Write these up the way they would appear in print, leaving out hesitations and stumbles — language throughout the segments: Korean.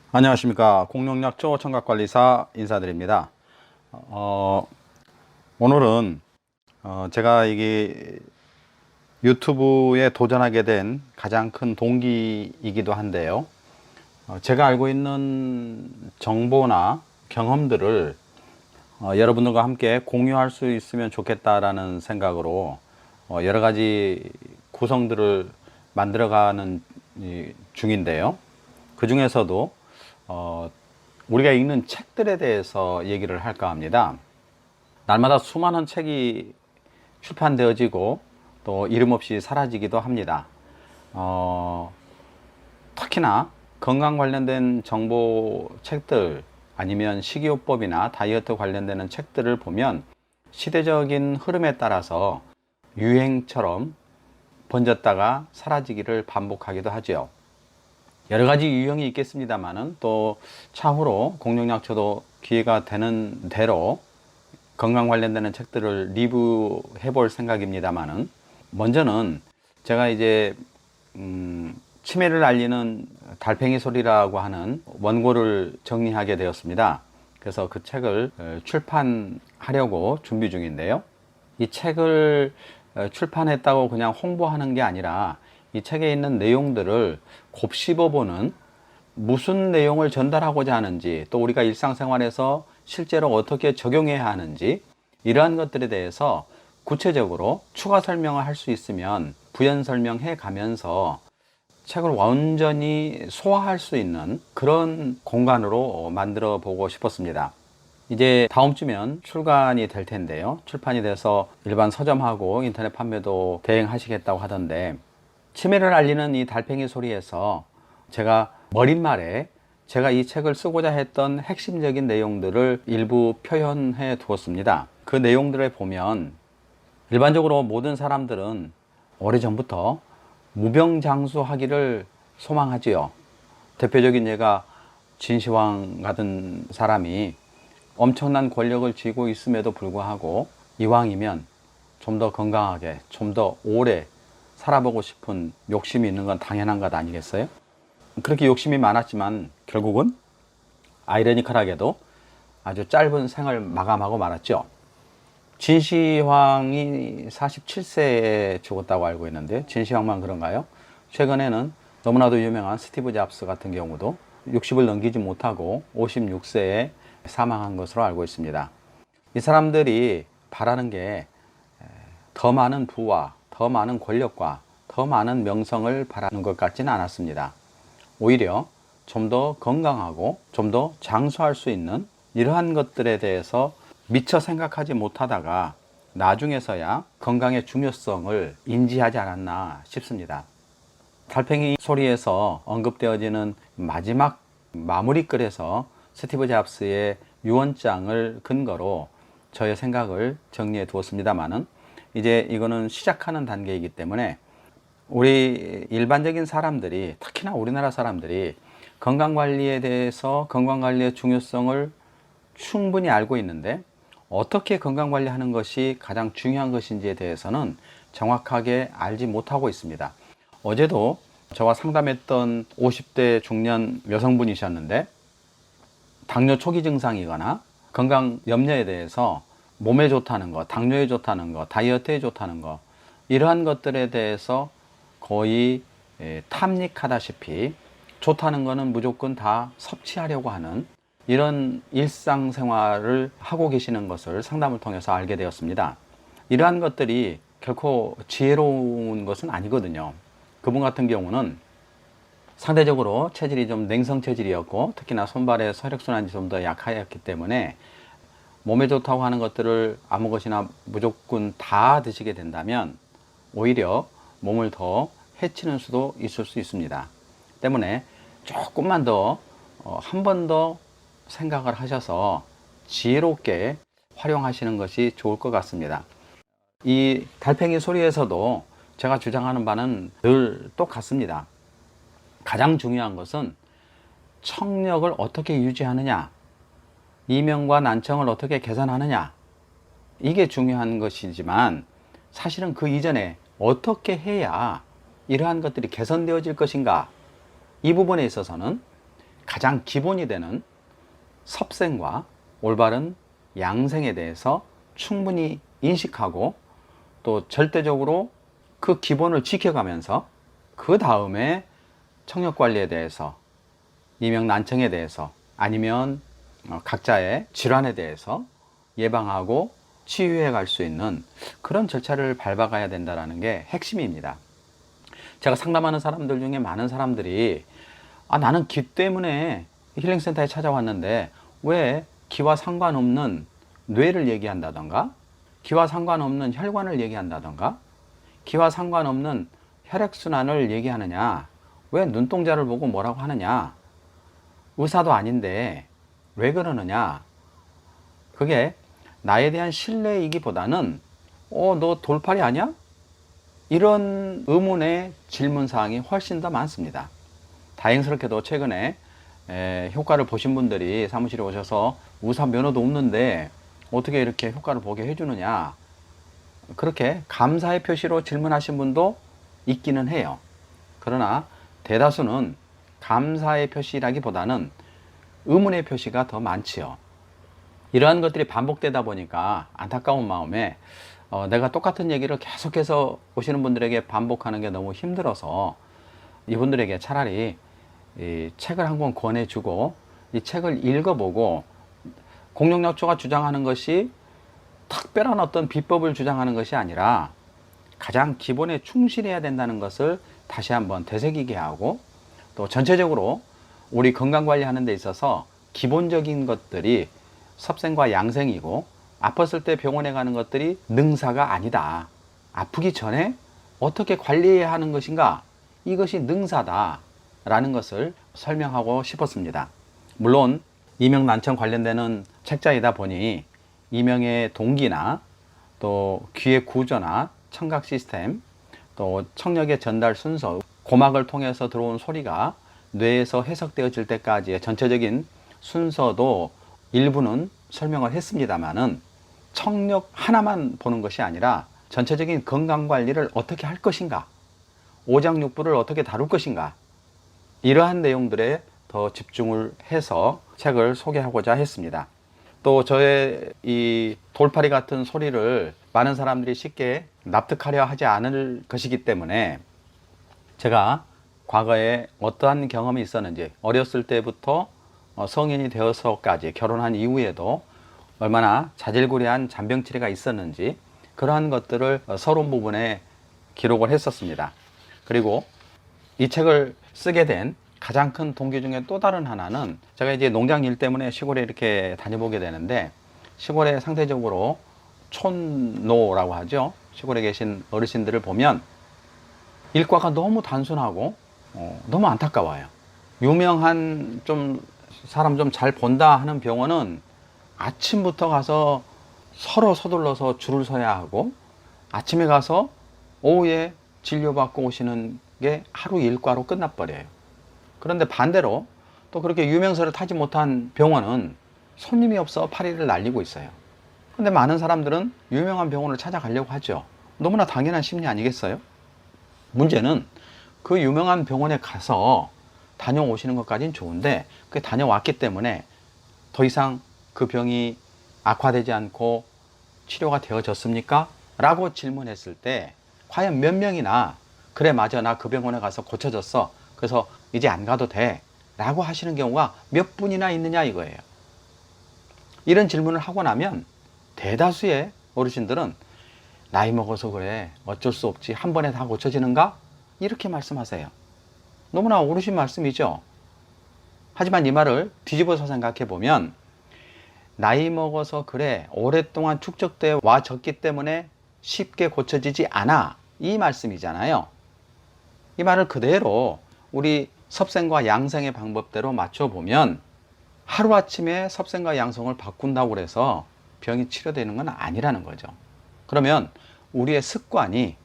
안녕하십니까. 공룡약초 청각관리사 인사드립니다. 오늘은 제가 이게 유튜브에 도전하게 된 가장 큰 동기이기도 한데요. 제가 알고 있는 정보나 경험들을 여러분들과 함께 공유할 수 있으면 좋겠다라는 생각으로 여러 가지 구성들을 만들어가는 중인데요. 그 중에서도 우리가 읽는 책들에 대해서 얘기를 할까 합니다. 날마다 수많은 책이 출판되어지고 또 이름 없이 사라지기도 합니다. 특히나 건강 관련된 정보 책들 아니면 식이요법이나 다이어트 관련되는 책들을 보면 시대적인 흐름에 따라서 유행처럼 번졌다가 사라지기를 반복하기도 하죠. 여러 가지 유형이 있겠습니다만은 또 차후로 공룡약초도 기회가 되는 대로 건강 관련되는 책들을 리뷰해 볼 생각입니다만은 먼저는 제가 이제 치매를 알리는 달팽이 소리라고 하는 원고를 정리하게 되었습니다. 그래서 그 책을 출판하려고 준비 중인데요. 이 책을 출판했다고 그냥 홍보하는 게 아니라 이 책에 있는 내용들을 곱씹어보는, 무슨 내용을 전달하고자 하는지, 또 우리가 일상생활에서 실제로 어떻게 적용해야 하는지, 이러한 것들에 대해서 구체적으로 추가 설명을 할 수 있으면 부연 설명해 가면서 책을 완전히 소화할 수 있는 그런 공간으로 만들어 보고 싶었습니다. 이제 다음 주면 출간이 될 텐데요. 출판이 돼서 일반 서점하고 인터넷 판매도 대행하시겠다고 하던데, 치매를 알리는 이 달팽이 소리에서 제가 머릿말에 제가 이 책을 쓰고자 했던 핵심적인 내용들을 일부 표현해 두었습니다. 그 내용들을 보면 일반적으로 모든 사람들은 오래전부터 무병장수하기를 소망하지요. 대표적인 예가 진시황 같은 사람이 엄청난 권력을 쥐고 있음에도 불구하고 이왕이면 좀 더 건강하게, 좀 더 오래 살아보고 싶은 욕심이 있는 건 당연한 것 아니겠어요? 그렇게 욕심이 많았지만 결국은 아이러니컬하게도 아주 짧은 생을 마감하고 말았죠. 진시황이 47세에 죽었다고 알고 있는데 진시황만 그런가요? 최근에는 너무나도 유명한 스티브 잡스 같은 경우도 60을 넘기지 못하고 56세에 사망한 것으로 알고 있습니다. 이 사람들이 바라는 게 더 많은 부와 더 많은 권력과 더 많은 명성을 바라는 것 같지는 않았습니다. 오히려 좀 더 건강하고 좀 더 장수할 수 있는 이러한 것들에 대해서 미처 생각하지 못하다가 나중에서야 건강의 중요성을 인지하지 않았나 싶습니다. 달팽이 소리에서 언급되어지는 마지막 마무리글에서 스티브 잡스의 유언장을 근거로 저의 생각을 정리해 두었습니다만은, 이제 이거는 시작하는 단계이기 때문에 우리 일반적인 사람들이, 특히나 우리나라 사람들이 건강관리에 대해서, 건강관리의 중요성을 충분히 알고 있는데 어떻게 건강관리하는 것이 가장 중요한 것인지에 대해서는 정확하게 알지 못하고 있습니다. 어제도 저와 상담했던 50대 중년 여성분이셨는데 당뇨 초기 증상이거나 건강 염려에 대해서 몸에 좋다는 거, 당뇨에 좋다는 거, 다이어트에 좋다는 거, 이러한 것들에 대해서 거의 탐닉하다시피 좋다는 거는 무조건 다 섭취하려고 하는 이런 일상생활을 하고 계시는 것을 상담을 통해서 알게 되었습니다. 이러한 것들이 결코 지혜로운 것은 아니거든요. 그분 같은 경우는 상대적으로 체질이 좀 냉성 체질이었고, 특히나 손발의 혈액순환이 좀 더 약하였기 때문에 몸에 좋다고 하는 것들을 아무 것이나 무조건 다 드시게 된다면 오히려 몸을 더 해치는 수도 있을 수 있습니다. 때문에 조금만 더, 한 번 더 생각을 하셔서 지혜롭게 활용하시는 것이 좋을 것 같습니다. 이 달팽이 소리에서도 제가 주장하는 바는 늘 똑같습니다. 가장 중요한 것은 청력을 어떻게 유지하느냐, 이명과 난청을 어떻게 개선하느냐, 이게 중요한 것이지만 사실은 그 이전에 어떻게 해야 이러한 것들이 개선되어질 것인가, 이 부분에 있어서는 가장 기본이 되는 섭생과 올바른 양생에 대해서 충분히 인식하고 또 절대적으로 그 기본을 지켜가면서 그 다음에 청력관리에 대해서, 이명난청에 대해서, 아니면 각자의 질환에 대해서 예방하고 치유해 갈 수 있는 그런 절차를 밟아가야 된다는 게 핵심입니다. 제가 상담하는 사람들 중에 많은 사람들이 나는 기 때문에 힐링센터에 찾아왔는데 왜 기와 상관없는 뇌를 얘기한다던가, 기와 상관없는 혈관을 얘기한다던가, 기와 상관없는 혈액순환을 얘기하느냐, 왜 눈동자를 보고 뭐라고 하느냐, 의사도 아닌데 왜 그러느냐. 그게 나에 대한 신뢰이기보다는 너 돌팔이 아니야? 이런 의문의 질문사항이 훨씬 더 많습니다. 다행스럽게도 최근에 효과를 보신 분들이 사무실에 오셔서 의사 면허도 없는데 어떻게 이렇게 효과를 보게 해주느냐, 그렇게 감사의 표시로 질문하신 분도 있기는 해요. 그러나 대다수는 감사의 표시라기보다는 의문의 표시가 더 많지요. 이러한 것들이 반복되다 보니까 안타까운 마음에 내가 똑같은 얘기를 계속해서 오시는 분들에게 반복하는 게 너무 힘들어서 이분들에게 차라리 이 책을 한 권 권해주고 이 책을 읽어보고, 공룡약초가 주장하는 것이 특별한 어떤 비법을 주장하는 것이 아니라 가장 기본에 충실해야 된다는 것을 다시 한번 되새기게 하고, 또 전체적으로 우리 건강관리하는 데 있어서 기본적인 것들이 섭생과 양생이고, 아팠을 때 병원에 가는 것들이 능사가 아니다. 아프기 전에 어떻게 관리해야 하는 것인가, 이것이 능사다 라는 것을 설명하고 싶었습니다. 물론 이명난청 관련되는 책자이다 보니 이명의 동기나 또 귀의 구조나 청각 시스템, 또 청력의 전달 순서, 고막을 통해서 들어온 소리가 뇌에서 해석되어질 때까지의 전체적인 순서도 일부는 설명을 했습니다만은, 청력 하나만 보는 것이 아니라 전체적인 건강관리를 어떻게 할 것인가, 오장육부를 어떻게 다룰 것인가, 이러한 내용들에 더 집중을 해서 책을 소개하고자 했습니다. 또 저의 이 돌팔이 같은 소리를 많은 사람들이 쉽게 납득하려 하지 않을 것이기 때문에, 제가 과거에 어떠한 경험이 있었는지, 어렸을 때부터 성인이 되어서까지 결혼한 이후에도 얼마나 자질구레한 잔병치레가 있었는지, 그러한 것들을 서론 부분에 기록을 했었습니다. 그리고 이 책을 쓰게 된 가장 큰 동기 중에 또 다른 하나는, 제가 이제 농장 일 때문에 시골에 이렇게 다녀보게 되는데, 시골에 상대적으로 촌노라고 하죠. 시골에 계신 어르신들을 보면 일과가 너무 단순하고 너무 안타까워요. 유명한 사람 좀 잘 본다 하는 병원은 아침부터 가서 서로 서둘러서 줄을 서야 하고, 아침에 가서 오후에 진료받고 오시는 게 하루 일과로 끝나버려요. 그런데 반대로 또 그렇게 유명세를 타지 못한 병원은 손님이 없어 파리를 날리고 있어요. 근데 많은 사람들은 유명한 병원을 찾아가려고 하죠. 너무나 당연한 심리 아니겠어요? 문제는 그 유명한 병원에 가서 다녀오시는 것까지는 좋은데, 그 다녀왔기 때문에 더 이상 그 병이 악화되지 않고 치료가 되어졌습니까? 라고 질문했을 때 과연 몇 명이나 그래 맞아, 나 그 병원에 가서 고쳐졌어, 그래서 이제 안 가도 돼 라고 하시는 경우가 몇 분이나 있느냐 이거예요. 이런 질문을 하고 나면 대다수의 어르신들은 나이 먹어서 그래, 어쩔 수 없지, 한 번에 다 고쳐지는가? 이렇게 말씀하세요. 너무나 옳으신 말씀이죠. 하지만 이 말을 뒤집어서 생각해 보면, 나이 먹어서 그래, 오랫동안 축적되어 와졌기 때문에 쉽게 고쳐지지 않아, 이 말씀이잖아요. 이 말을 그대로 우리 섭생과 양생의 방법대로 맞춰보면 하루아침에 섭생과 양성을 바꾼다고 해서 병이 치료되는 건 아니라는 거죠. 그러면 우리의 습관이,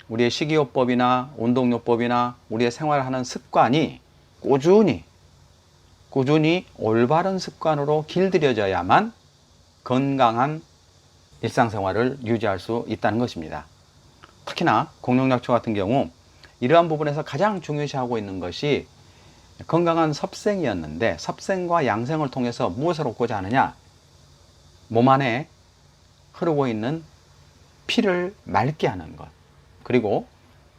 우리의 식이요법이나 운동요법이나 우리의 생활하는 습관이 꾸준히 올바른 습관으로 길들여져야만 건강한 일상생활을 유지할 수 있다는 것입니다. 특히나 공룡약초 같은 경우 이러한 부분에서 가장 중요시하고 있는 것이 건강한 섭생이었는데 섭생과 양생을 통해서 무엇을 얻고자 하느냐? 몸 안에 흐르고 있는 피를 맑게 하는 것, 그리고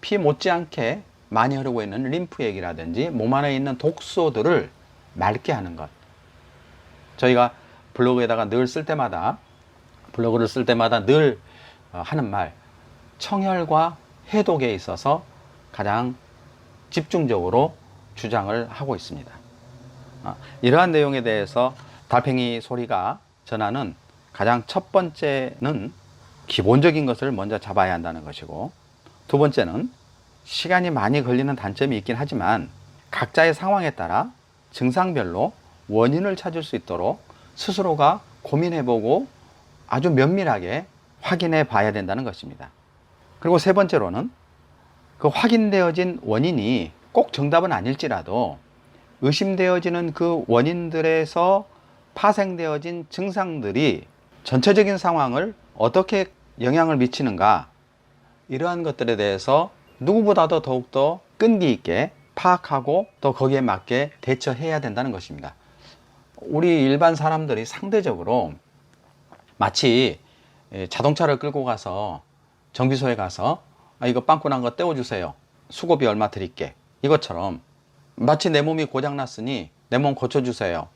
피 못지않게 많이 흐르고 있는 림프액이라든지 몸 안에 있는 독소들을 맑게 하는 것. 저희가 블로그에다가 늘 쓸 때마다, 블로그를 쓸 때마다 늘 하는 말, 청혈과 해독에 있어서 가장 집중적으로 주장을 하고 있습니다. 이러한 내용에 대해서 달팽이 소리가 전하는 가장 첫 번째는 기본적인 것을 먼저 잡아야 한다는 것이고, 두 번째는 시간이 많이 걸리는 단점이 있긴 하지만 각자의 상황에 따라 증상별로 원인을 찾을 수 있도록 스스로가 고민해보고 아주 면밀하게 확인해 봐야 된다는 것입니다. 그리고 세 번째로는 그 확인되어진 원인이 꼭 정답은 아닐지라도 의심되어지는 그 원인들에서 파생되어진 증상들이 전체적인 상황을 어떻게 영향을 미치는가, 이러한 것들에 대해서 누구보다도 더욱더 끈기 있게 파악하고 또 거기에 맞게 대처해야 된다는 것입니다. 우리 일반 사람들이 상대적으로 마치 자동차를 끌고 가서 정비소에 가서 이거 빵꾸 난 거 떼어주세요, 수고비 얼마 드릴게, 이것처럼 마치 내 몸이 고장났으니 내 몸 고쳐주세요,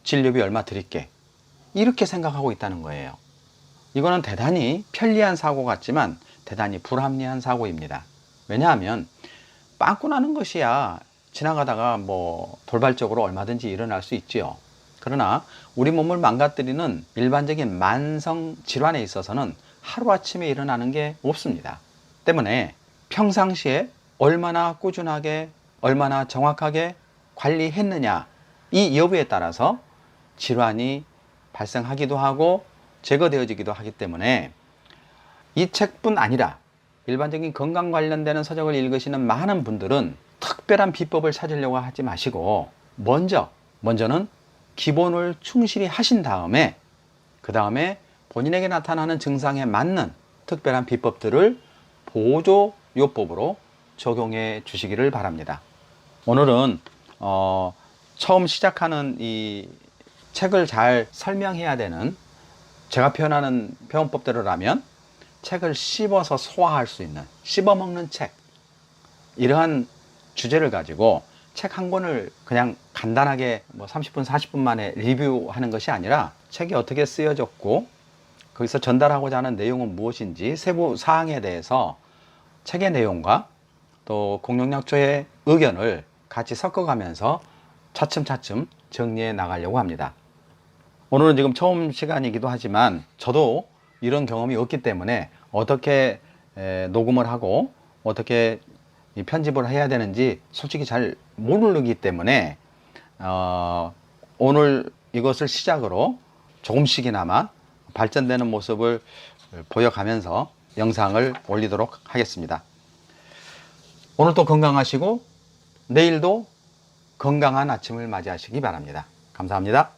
진료비 얼마 드릴게, 이렇게 생각하고 있다는 거예요. 이거는 대단히 편리한 사고 같지만 대단히 불합리한 사고입니다. 왜냐하면 빵꾸 나는 것이야 지나가다가 뭐 돌발적으로 얼마든지 일어날 수 있지요. 그러나 우리 몸을 망가뜨리는 일반적인 만성 질환에 있어서는 하루아침에 일어나는 게 없습니다. 때문에 평상시에 얼마나 꾸준하게, 얼마나 정확하게 관리했느냐, 이 여부에 따라서 질환이 발생하기도 하고 제거되어지기도 하기 때문에 이 책뿐 아니라 일반적인 건강 관련되는 서적을 읽으시는 많은 분들은 특별한 비법을 찾으려고 하지 마시고 먼저는 기본을 충실히 하신 다음에 그 다음에 본인에게 나타나는 증상에 맞는 특별한 비법들을 보조요법으로 적용해 주시기를 바랍니다. 오늘은 처음 시작하는 이 책을 잘 설명해야 되는, 제가 표현하는 표현법대로라면 책을 씹어서 소화할 수 있는, 씹어먹는 책, 이러한 주제를 가지고 책 한 권을 그냥 간단하게 뭐 30분 40분 만에 리뷰하는 것이 아니라 책이 어떻게 쓰여졌고 거기서 전달하고자 하는 내용은 무엇인지 세부 사항에 대해서 책의 내용과 또 공룡약초의 의견을 같이 섞어가면서 차츰차츰 정리해 나가려고 합니다. 오늘은 지금 처음 시간이기도 하지만 저도 이런 경험이 없기 때문에 어떻게 녹음을 하고 어떻게 편집을 해야 되는지 솔직히 잘 모르기 때문에 오늘 이것을 시작으로 조금씩이나마 발전되는 모습을 보여가면서 영상을 올리도록 하겠습니다. 오늘도 건강하시고 내일도 건강한 아침을 맞이하시기 바랍니다. 감사합니다.